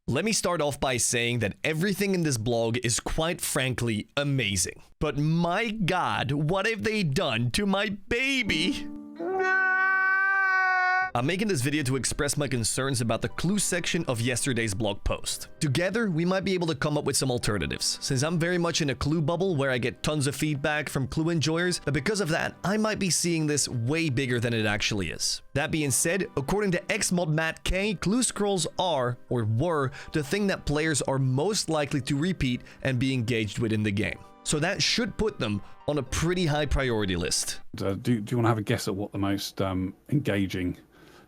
Let me start off by saying that everything in this blog is quite frankly amazing. But my god, what have they done to my baby? I'm making this video to express my concerns about the clue section of yesterday's blog post. Together, we might be able to come up with some alternatives, since I'm very much in a clue bubble where I get tons of feedback from clue enjoyers, but because of that, I might be seeing this way bigger than it actually is. That being said, according to xModMattK, clue scrolls are, or were, the thing that players are most likely to repeat and be engaged with in the game. So that should put them on a pretty high priority list. Do you want to have a guess at what the most engaging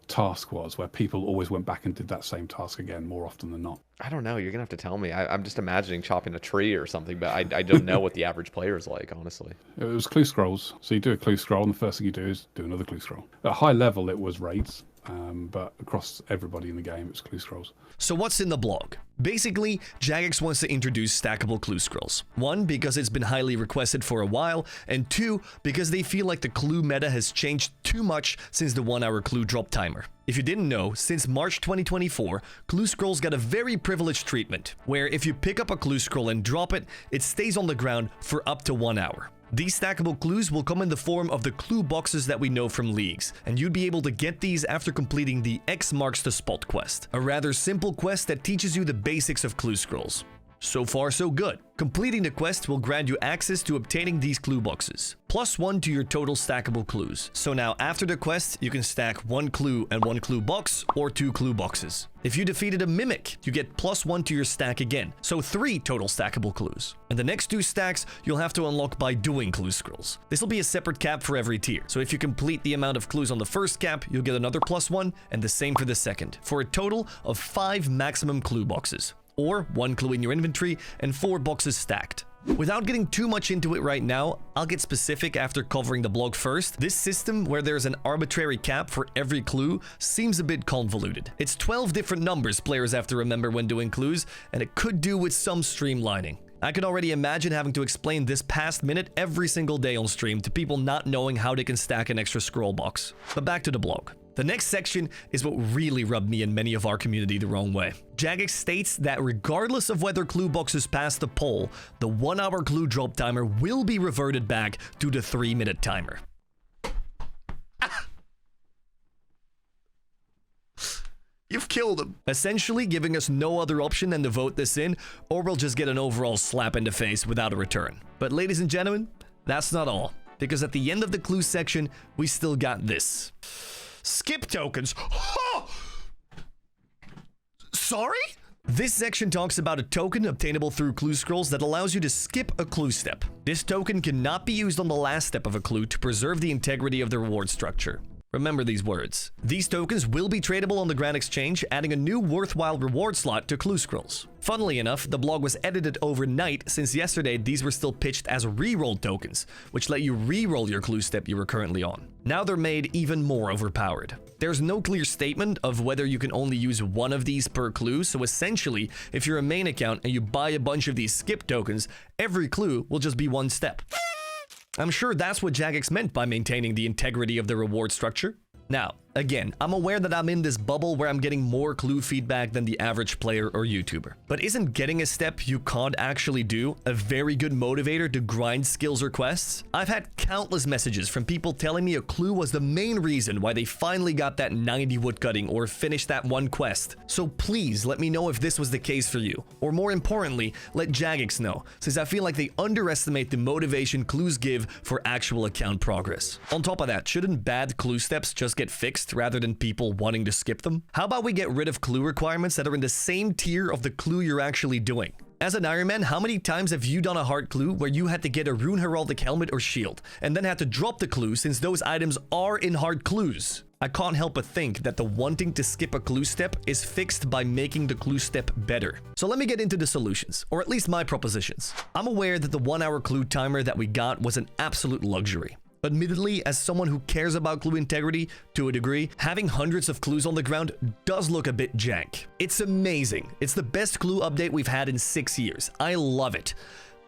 task was, where people always went back and did that same task again more often than not? I don't know. You're gonna have to tell me. I'm just imagining chopping a tree or something, but I don't know what the average player is like, honestly. It was clue scrolls. So you do a clue scroll, and the first thing you do is do another clue scroll. At a high level, it was raids, but across everybody in the game, it was clue scrolls. So what's in the blog? Basically, Jagex wants to introduce stackable clue scrolls. 1, because it's been highly requested for a while, and 2, because they feel like the clue meta has changed too much since the 1-hour clue drop timer. If you didn't know, since March 2024, clue scrolls got a very privileged treatment, where if you pick up a clue scroll and drop it, it stays on the ground for up to 1 hour. These stackable clues will come in the form of the clue boxes that we know from leagues, and you'd be able to get these after completing the X marks the spot quest, a rather simple quest that teaches you the basics of clue scrolls. So far, so good. Completing the quest will grant you access to obtaining these clue boxes, +1 to your total stackable clues. So now after the quest, you can stack 1 clue and 1 clue box, or 2 clue boxes. If you defeated a mimic, you get +1 to your stack again, so 3 total stackable clues. And the next 2 stacks, you'll have to unlock by doing clue scrolls. This will be a separate cap for every tier, so if you complete the amount of clues on the first cap, you'll get another +1, and the same for the second, for a total of 5 maximum clue boxes, or 1 clue in your inventory and 4 boxes stacked. Without getting too much into it right now, I'll get specific after covering the blog first. This system, where there's an arbitrary cap for every clue, seems a bit convoluted. It's 12 different numbers players have to remember when doing clues, and it could do with some streamlining. I could already imagine having to explain this past minute every single day on stream to people not knowing how they can stack an extra scroll box. But back to the blog. The next section is what really rubbed me and many of our community the wrong way. Jagex states that regardless of whether clue boxes pass the poll, the 1-hour clue drop timer will be reverted back to the 3-minute timer. You've killed him. Essentially giving us no other option than to vote this in, or we'll just get an overall slap in the face without a return. But ladies and gentlemen, that's not all, because at the end of the clue section, we still got this. Skip tokens. Oh! Sorry? This section talks about a token obtainable through clue scrolls that allows you to skip a clue step. This token cannot be used on the last step of a clue to preserve the integrity of the reward structure. Remember these words. These tokens will be tradable on the Grand Exchange, adding a new worthwhile reward slot to clue scrolls. Funnily enough, the blog was edited overnight, since yesterday these were still pitched as reroll tokens, which let you reroll your clue step you were currently on. Now they're made even more overpowered. There's no clear statement of whether you can only use 1 of these per clue, so essentially, if you're a main account and you buy a bunch of these skip tokens, every clue will just be 1 step. I'm sure that's what Jagex meant by maintaining the integrity of the reward structure. Now, again, I'm aware that I'm in this bubble where I'm getting more clue feedback than the average player or YouTuber. But isn't getting a step you can't actually do a very good motivator to grind skills or quests? I've had countless messages from people telling me a clue was the main reason why they finally got that 90 woodcutting or finished that 1 quest. So please let me know if this was the case for you. Or more importantly, let Jagex know, since I feel like they underestimate the motivation clues give for actual account progress. On top of that, shouldn't bad clue steps just get fixed rather than people wanting to skip them? How about we get rid of clue requirements that are in the same tier of the clue you're actually doing? As an Iron Man, how many times have you done a hard clue where you had to get a rune heraldic helmet or shield, and then had to drop the clue since those items are in hard clues? I can't help but think that the wanting to skip a clue step is fixed by making the clue step better. So let me get into the solutions, or at least my propositions. I'm aware that the 1-hour clue timer that we got was an absolute luxury. Admittedly, as someone who cares about clue integrity to a degree, having hundreds of clues on the ground does look a bit jank. It's amazing. It's the best clue update we've had in 6 years. I love it.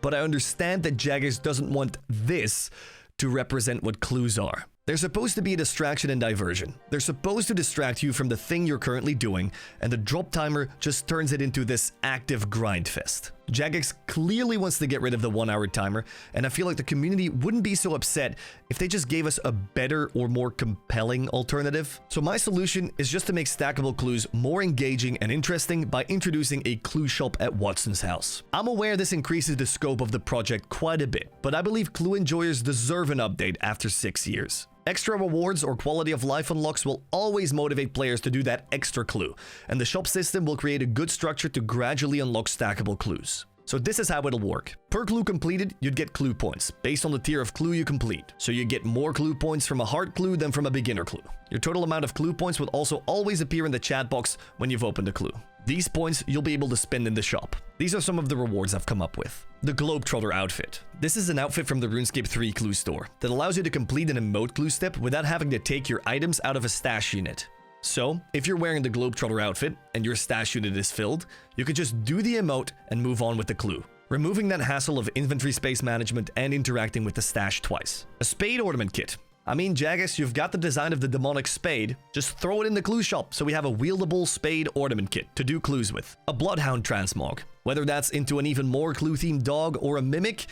But I understand that Jagex doesn't want this to represent what clues are. They're supposed to be a distraction and diversion. They're supposed to distract you from the thing you're currently doing, and the drop timer just turns it into this active grind fest. Jagex clearly wants to get rid of the 1 hour timer, and I feel like the community wouldn't be so upset if they just gave us a better or more compelling alternative. So my solution is just to make stackable clues more engaging and interesting by introducing a clue shop at Watson's house. I'm aware this increases the scope of the project quite a bit, but I believe clue enjoyers deserve an update after 6 years. Extra rewards or quality of life unlocks will always motivate players to do that extra clue, and the shop system will create a good structure to gradually unlock stackable clues. So this is how it'll work. Per clue completed, you'd get clue points, based on the tier of clue you complete. So you get more clue points from a hard clue than from a beginner clue. Your total amount of clue points will also always appear in the chat box when you've opened a clue. These points you'll be able to spend in the shop. These are some of the rewards I've come up with. The Globetrotter outfit. This is an outfit from the RuneScape 3 clue store that allows you to complete an emote clue step without having to take your items out of a stash unit. So, if you're wearing the Globetrotter outfit and your stash unit is filled, you could just do the emote and move on with the clue, removing that hassle of inventory space management and interacting with the stash twice. A spade ornament kit. I mean, Jagex, you've got the design of the demonic spade. Just throw it in the clue shop so we have a wieldable spade ornament kit to do clues with. A bloodhound transmog. Whether that's into an even more clue-themed dog or a mimic,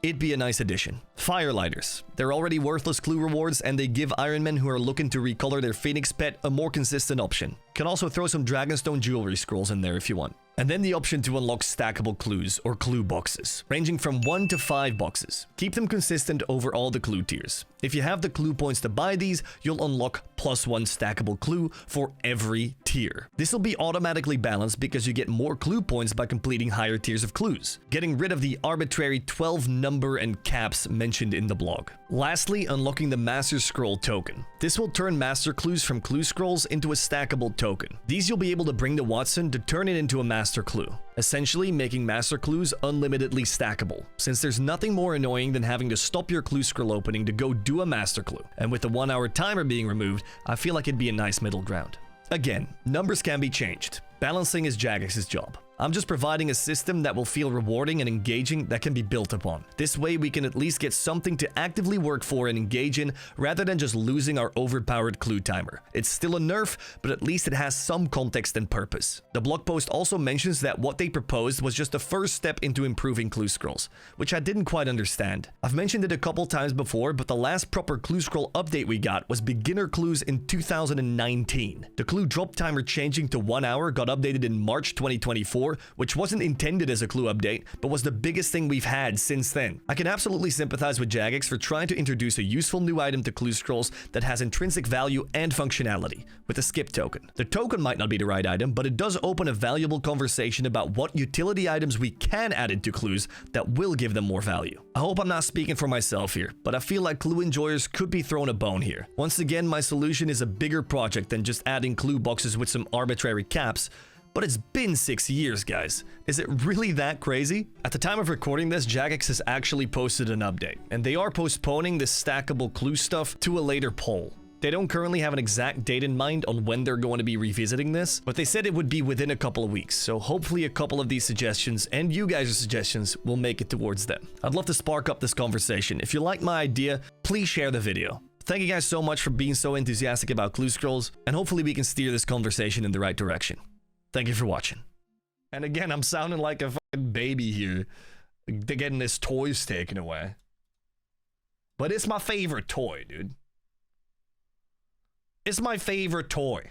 it'd be a nice addition. Firelighters. They're already worthless clue rewards, and they give Ironmen who are looking to recolor their Phoenix pet a more consistent option. Can also throw some Dragonstone jewelry scrolls in there if you want. And then the option to unlock stackable clues or clue boxes, ranging from 1 to 5 boxes. Keep them consistent over all the clue tiers. If you have the clue points to buy these, you'll unlock +1 stackable clue for every tier. This will be automatically balanced because you get more clue points by completing higher tiers of clues, getting rid of the arbitrary 12 number and caps mentioned in the blog. Lastly, unlocking the Master Scroll token. This will turn Master Clues from clue scrolls into a stackable token. These you'll be able to bring to Watson to turn it into a Master Clue, essentially making Master Clues unlimitedly stackable, since there's nothing more annoying than having to stop your clue scroll opening to go do a Master Clue. And with the 1 hour timer being removed, I feel like it'd be a nice middle ground. Again, numbers can be changed. Balancing is Jagex's job. I'm just providing a system that will feel rewarding and engaging that can be built upon. This way we can at least get something to actively work for and engage in rather than just losing our overpowered clue timer. It's still a nerf, but at least it has some context and purpose. The blog post also mentions that what they proposed was just the first step into improving clue scrolls, which I didn't quite understand. I've mentioned it a couple times before, but the last proper clue scroll update we got was beginner clues in 2019. The clue drop timer changing to 1 hour got updated in March 2024, which wasn't intended as a clue update, but was the biggest thing we've had since then. I can absolutely sympathize with Jagex for trying to introduce a useful new item to clue scrolls that has intrinsic value and functionality, with a skip token. The token might not be the right item, but it does open a valuable conversation about what utility items we can add into clues that will give them more value. I hope I'm not speaking for myself here, but I feel like clue enjoyers could be thrown a bone here. Once again, my solution is a bigger project than just adding clue boxes with some arbitrary caps. But it's been 6 years, guys. Is it really that crazy? At the time of recording this, Jagex has actually posted an update, and they are postponing this stackable clue stuff to a later poll. They don't currently have an exact date in mind on when they're going to be revisiting this, but they said it would be within a couple of weeks, so hopefully a couple of these suggestions and you guys' suggestions will make it towards them. I'd love to spark up this conversation. If you like my idea, please share the video. Thank you guys so much for being so enthusiastic about clue scrolls, and hopefully we can steer this conversation in the right direction. Thank you for watching. And again, I'm sounding like a fucking baby here. They're getting his toys taken away. But it's my favorite toy, dude. It's my favorite toy.